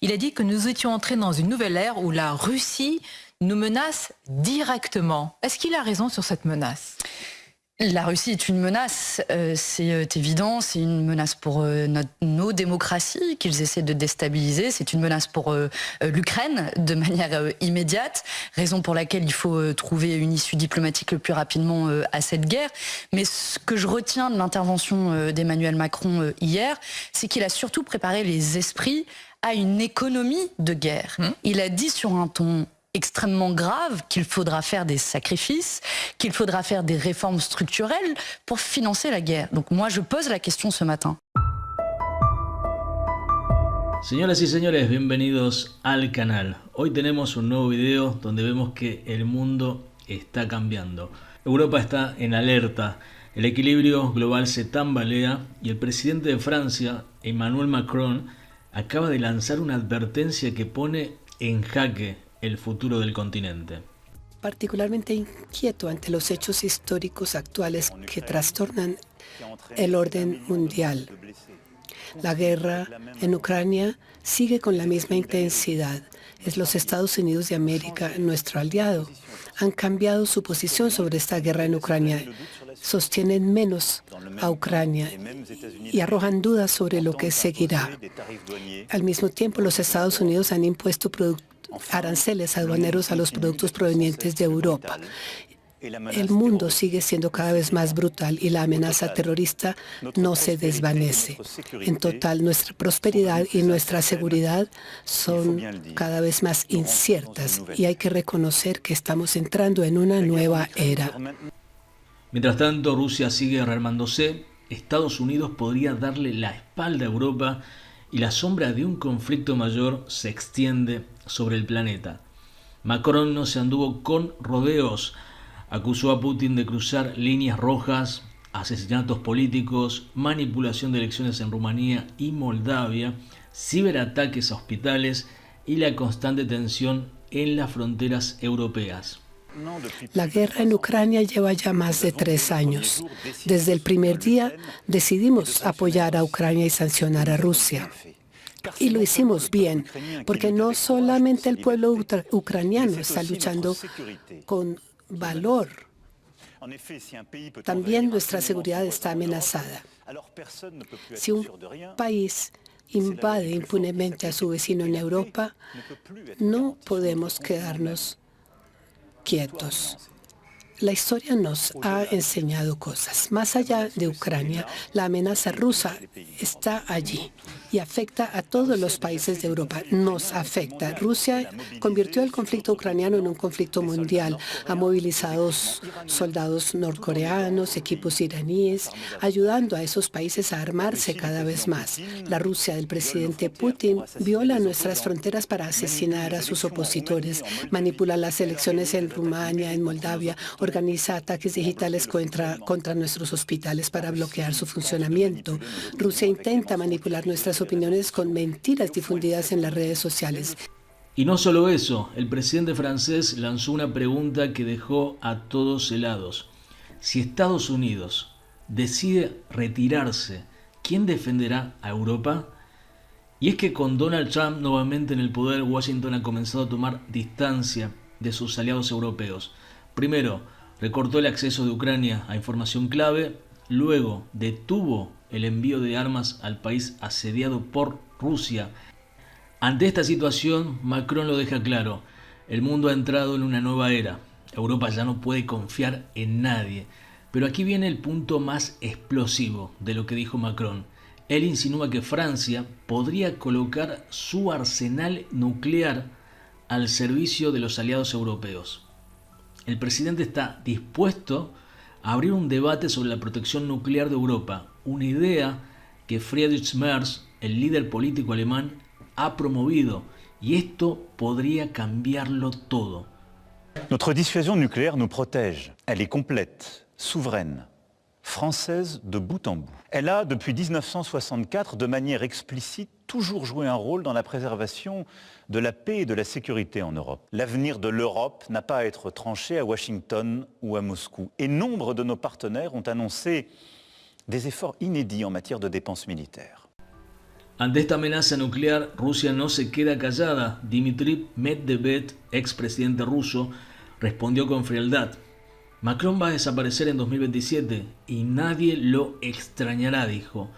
Il a dit que nous étions entrés dans une nouvelle ère où la Russie nous menace directement. Est-ce qu'il a raison sur cette menace ? La Russie est une menace, c'est évident, c'est une menace pour nos démocraties qu'ils essaient de déstabiliser, c'est une menace pour l'Ukraine de manière immédiate, raison pour laquelle il faut trouver une issue diplomatique le plus rapidement à cette guerre. Mais ce que je retiens de l'intervention d'Emmanuel Macron hier, c'est qu'il a surtout préparé les esprits à une économie de guerre. Il a dit sur un ton extrêmement grave qu'il faudra faire des sacrifices, qu'il faudra faire des réformes structurelles pour financer la guerre. Donc moi, je pose la question ce matin. Señoras y señores, bienvenidos al canal. Hoy tenemos un nuevo video donde vemos que el mundo está cambiando. Europa está en alerta, el equilibrio global se tambalea y el presidente de Francia, Emmanuel Macron, acaba de lanzar una advertencia que pone en jaque el futuro del continente. Particularmente inquieto ante los hechos históricos actuales que trastornan el orden mundial. La guerra en Ucrania sigue con la misma intensidad. Es los Estados Unidos de América, nuestro aliado. Han cambiado su posición sobre esta guerra en Ucrania. Sostienen menos a Ucrania y arrojan dudas sobre lo que seguirá. Al mismo tiempo, los Estados Unidos han impuesto aranceles aduaneros a los productos provenientes de Europa. El mundo sigue siendo cada vez más brutal y la amenaza terrorista no se desvanece. En total, nuestra prosperidad y nuestra seguridad son cada vez más inciertas y hay que reconocer que estamos entrando en una nueva era. Mientras tanto, Rusia sigue rearmándose, Estados Unidos podría darle la espalda a Europa y la sombra de un conflicto mayor se extiende sobre el planeta. Macron no se anduvo con rodeos, acusó a Putin de cruzar líneas rojas, asesinatos políticos, manipulación de elecciones en Rumanía y Moldavia, ciberataques a hospitales y la constante tensión en las fronteras europeas. La guerra en Ucrania lleva ya más de 3 años. Desde el primer día decidimos apoyar a Ucrania y sancionar a Rusia. Y lo hicimos bien, porque no solamente el pueblo ucraniano está luchando con valor, también nuestra seguridad está amenazada. Si un país invade impunemente a su vecino en Europa, no podemos quedarnos quietos. La historia nos ha enseñado cosas. Más allá de Ucrania, la amenaza rusa está allí y afecta a todos los países de Europa. Nos afecta. Rusia convirtió el conflicto ucraniano en un conflicto mundial. Ha movilizado soldados norcoreanos, equipos iraníes, ayudando a esos países a armarse cada vez más. La Rusia del presidente Putin viola nuestras fronteras para asesinar a sus opositores, manipula las elecciones en Rumania, en Moldavia, organiza ataques digitales contra nuestros hospitales para bloquear su funcionamiento. Rusia intenta manipular nuestras opiniones con mentiras difundidas en las redes sociales. Y no solo eso, el presidente francés lanzó una pregunta que dejó a todos helados. Si Estados Unidos decide retirarse, ¿quién defenderá a Europa? Y es que con Donald Trump nuevamente en el poder, Washington ha comenzado a tomar distancia de sus aliados europeos. Primero, recortó el acceso de Ucrania a información clave, luego detuvo el envío de armas al país asediado por Rusia. Ante esta situación, Macron lo deja claro, el mundo ha entrado en una nueva era, Europa ya no puede confiar en nadie. Pero aquí viene el punto más explosivo de lo que dijo Macron. Él insinúa que Francia podría colocar su arsenal nuclear al servicio de los aliados europeos. El presidente está dispuesto a abrir un debate sobre la protección nuclear de Europa, una idea que Friedrich Merz, el líder político alemán, ha promovido, y esto podría cambiarlo todo. Notre dissuasion nucléaire nous protège. Elle est complète, souveraine, française de bout en bout. Elle a, depuis 1964, de manière explicite, toujours joué un rôle dans la préservation de la paix et de la sécurité en Europe. L'avenir de l'Europe n'a pas à être tranché à Washington ou à Moscou. Et nombre de nos partenaires ont annoncé des efforts inédits en matière de dépenses militaires. Ante esta amenaza nuclear, Rusia no se queda callada. Dmitry Medvedev, expresidente ruso, respondió con frialdad. Macron va a desaparecer en 2027 y nadie lo extrañará, dijo.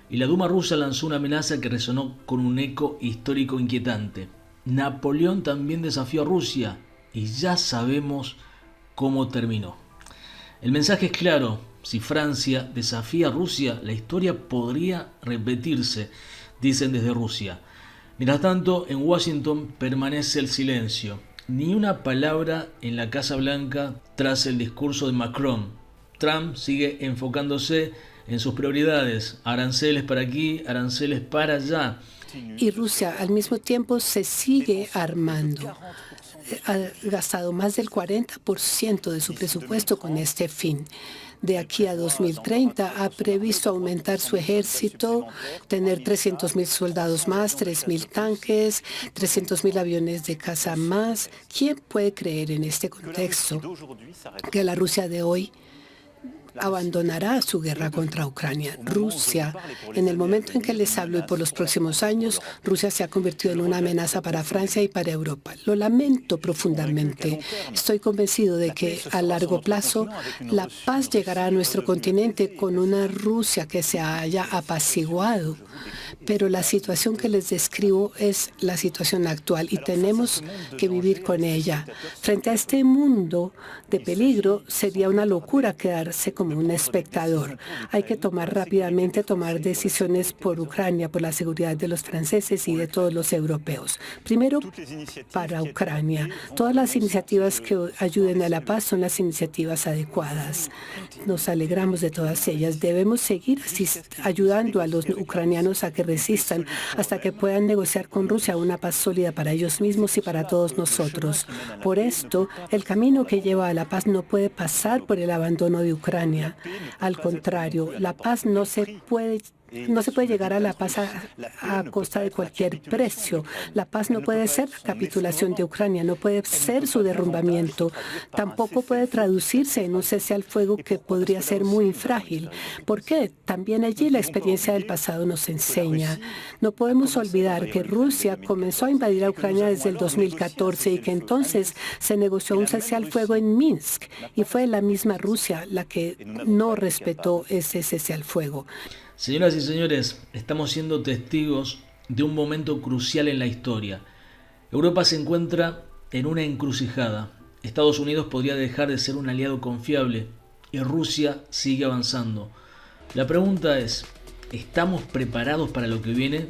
Y la Duma rusa lanzó una amenaza que resonó con un eco histórico inquietante. Napoleón también desafió a Rusia y ya sabemos cómo terminó. El mensaje es claro. Si Francia desafía a Rusia, la historia podría repetirse, dicen desde Rusia. Mientras tanto, en Washington permanece el silencio. Ni una palabra en la Casa Blanca tras el discurso de Macron. Trump sigue enfocándose en sus prioridades. Aranceles para aquí, aranceles para allá. Y Rusia al mismo tiempo se sigue armando. Ha gastado más del 40% de su presupuesto con este fin. De aquí a 2030 ha previsto aumentar su ejército, tener 300.000 soldados más, 3.000 tanques, 300.000 aviones de caza más. ¿Quién puede creer en este contexto que la Rusia de hoy abandonará su guerra contra Ucrania? Rusia, en el momento en que les hablo y por los próximos años, Rusia se ha convertido en una amenaza para Francia y para Europa. Lo lamento profundamente. Estoy convencido de que a largo plazo la paz llegará a nuestro continente con una Rusia que se haya apaciguado. Pero la situación que les describo es la situación actual y tenemos que vivir con ella. Frente a este mundo de peligro, sería una locura quedarse como un espectador. Hay que tomar decisiones por Ucrania, por la seguridad de los franceses y de todos los europeos. Primero, para Ucrania. Todas las iniciativas que ayuden a la paz son las iniciativas adecuadas. Nos alegramos de todas ellas. Debemos seguir ayudando a los ucranianos a que resistan hasta que puedan negociar con Rusia una paz sólida para ellos mismos y para todos nosotros. Por esto, el camino que lleva a la paz no puede pasar por el abandono de Ucrania. Al contrario, la paz no se puede llegar a la paz a costa de cualquier precio. La paz no puede ser la capitulación de Ucrania, no puede ser su derrumbamiento. Tampoco puede traducirse en un cese al fuego que podría ser muy frágil. ¿Por qué? También allí la experiencia del pasado nos enseña. No podemos olvidar que Rusia comenzó a invadir a Ucrania desde el 2014 y que entonces se negoció un cese al fuego en Minsk. Y fue la misma Rusia la que no respetó ese cese al fuego. Señoras y señores, estamos siendo testigos de un momento crucial en la historia. Europa se encuentra en una encrucijada. Estados Unidos podría dejar de ser un aliado confiable y Rusia sigue avanzando. La pregunta es, ¿estamos preparados para lo que viene?